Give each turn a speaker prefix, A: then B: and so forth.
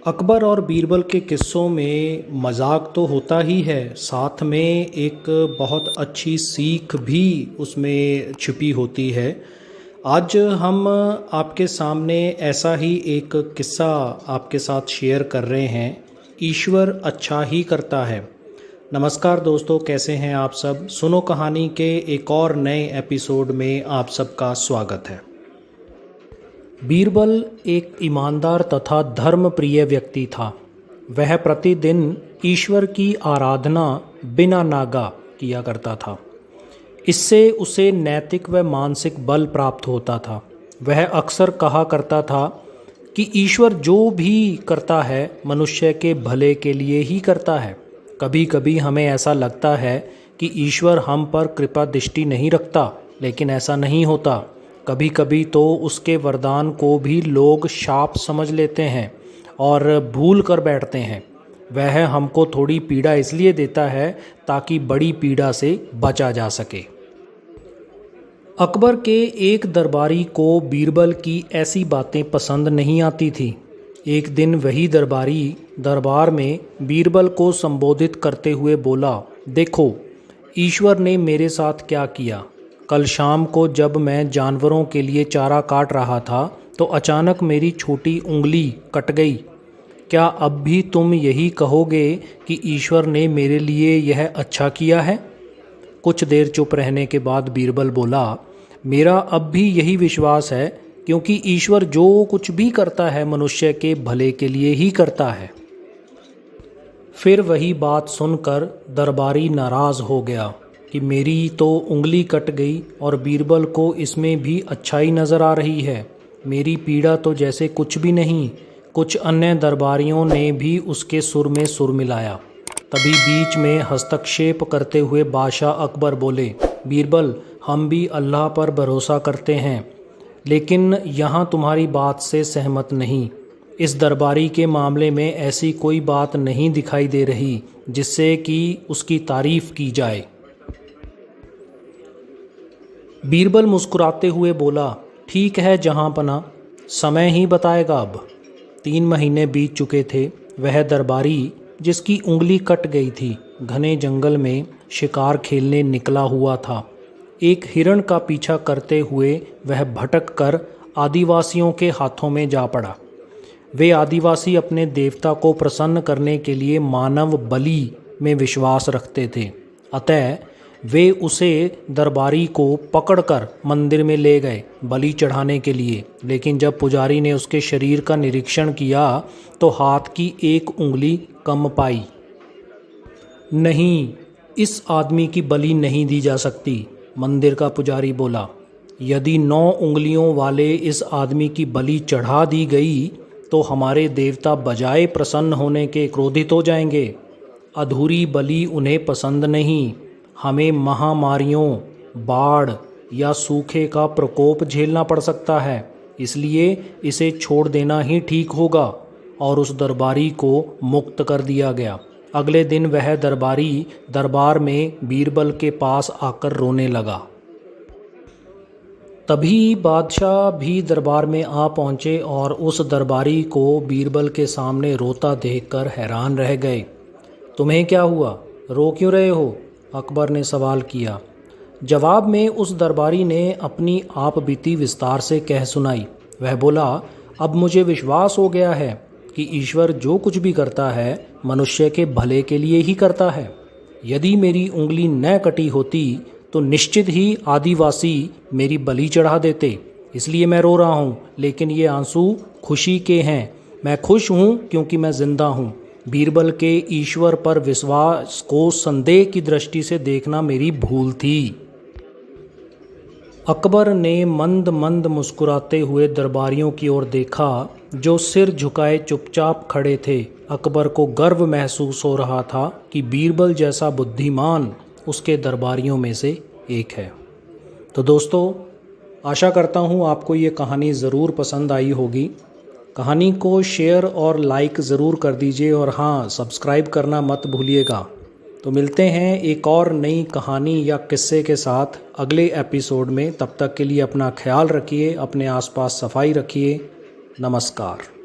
A: अकबर और बीरबल के किस्सों में मजाक तो होता ही है, साथ में एक बहुत अच्छी सीख भी उसमें छिपी होती है। आज हम आपके सामने ऐसा ही एक किस्सा आपके साथ शेयर कर रहे हैं। ईश्वर अच्छा ही करता है। नमस्कार दोस्तों, कैसे हैं आप सब। सुनो कहानी के एक और नए एपिसोड में आप सबका स्वागत है। बीरबल एक ईमानदार तथा धर्मप्रिय व्यक्ति था। वह प्रतिदिन ईश्वर की आराधना बिना नागा किया करता था। इससे उसे नैतिक व मानसिक बल प्राप्त होता था। वह अक्सर कहा करता था कि ईश्वर जो भी करता है मनुष्य के भले के लिए ही करता है। कभी कभी हमें ऐसा लगता है कि ईश्वर हम पर कृपा दृष्टि नहीं रखता, लेकिन ऐसा नहीं होता। कभी कभी तो उसके वरदान को भी लोग शाप समझ लेते हैं और भूल कर बैठते हैं। वह हमको थोड़ी पीड़ा इसलिए देता है ताकि बड़ी पीड़ा से बचा जा सके। अकबर के एक दरबारी को बीरबल की ऐसी बातें पसंद नहीं आती थी। एक दिन वही दरबारी दरबार में बीरबल को संबोधित करते हुए बोला, देखो ईश्वर ने मेरे साथ क्या किया। कल शाम को जब मैं जानवरों के लिए चारा काट रहा था तो अचानक मेरी छोटी उंगली कट गई। क्या अब भी तुम यही कहोगे कि ईश्वर ने मेरे लिए यह अच्छा किया है? कुछ देर चुप रहने के बाद बीरबल बोला, मेरा अब भी यही विश्वास है, क्योंकि ईश्वर जो कुछ भी करता है मनुष्य के भले के लिए ही करता है। फिर वही बात सुनकर दरबारी नाराज़ हो गया कि मेरी तो उंगली कट गई और बीरबल को इसमें भी अच्छाई नज़र आ रही है। मेरी पीड़ा तो जैसे कुछ भी नहीं। कुछ अन्य दरबारियों ने भी उसके सुर में सुर मिलाया। तभी बीच में हस्तक्षेप करते हुए बादशाह अकबर बोले, बीरबल हम भी अल्लाह पर भरोसा करते हैं, लेकिन यहाँ तुम्हारी बात से सहमत नहीं। इस दरबारी के मामले में ऐसी कोई बात नहीं दिखाई दे रही जिससे कि उसकी तारीफ़ की जाए। बीरबल मुस्कुराते हुए बोला, ठीक है जहाँपना, समय ही बताएगा। अब 3 महीने बीत चुके थे। वह दरबारी जिसकी उंगली कट गई थी घने जंगल में शिकार खेलने निकला हुआ था। एक हिरण का पीछा करते हुए वह भटक कर आदिवासियों के हाथों में जा पड़ा। वे आदिवासी अपने देवता को प्रसन्न करने के लिए मानव बलि में विश्वास रखते थे। अतः वे उसे दरबारी को पकड़कर मंदिर में ले गए बलि चढ़ाने के लिए। लेकिन जब पुजारी ने उसके शरीर का निरीक्षण किया तो हाथ की एक उंगली कम पाई। नहीं, इस आदमी की बलि नहीं दी जा सकती, मंदिर का पुजारी बोला। यदि 9 उंगलियों वाले इस आदमी की बलि चढ़ा दी गई तो हमारे देवता बजाय प्रसन्न होने के क्रोधित हो जाएंगे। अधूरी बलि उन्हें पसंद नहीं। हमें महामारियों, बाढ़ या सूखे का प्रकोप झेलना पड़ सकता है, इसलिए इसे छोड़ देना ही ठीक होगा। और उस दरबारी को मुक्त कर दिया गया। अगले दिन वह दरबारी दरबार में बीरबल के पास आकर रोने लगा। तभी बादशाह भी दरबार में आ पहुँचे और उस दरबारी को बीरबल के सामने रोता देखकर हैरान रह गए। तुम्हें क्या हुआ, रो क्यों रहे हो? अकबर ने सवाल किया। जवाब में उस दरबारी ने अपनी आप बीती विस्तार से कह सुनाई। वह बोला, अब मुझे विश्वास हो गया है कि ईश्वर जो कुछ भी करता है मनुष्य के भले के लिए ही करता है। यदि मेरी उंगली न कटी होती तो निश्चित ही आदिवासी मेरी बलि चढ़ा देते। इसलिए मैं रो रहा हूँ, लेकिन ये आंसू खुशी के हैं। मैं खुश हूँ क्योंकि मैं जिंदा हूँ। बीरबल के ईश्वर पर विश्वास को संदेह की दृष्टि से देखना मेरी भूल थी। अकबर ने मंद मंद मुस्कुराते हुए दरबारियों की ओर देखा जो सिर झुकाए चुपचाप खड़े थे। अकबर को गर्व महसूस हो रहा था कि बीरबल जैसा बुद्धिमान उसके दरबारियों में से एक है। तो दोस्तों, आशा करता हूँ आपको ये कहानी ज़रूर पसंद आई होगी। कहानी को शेयर और लाइक ज़रूर कर दीजिए और हाँ, सब्सक्राइब करना मत भूलिएगा। तो मिलते हैं एक और नई कहानी या किस्से के साथ अगले एपिसोड में। तब तक के लिए अपना ख्याल रखिए, अपने आसपास सफाई रखिए। नमस्कार।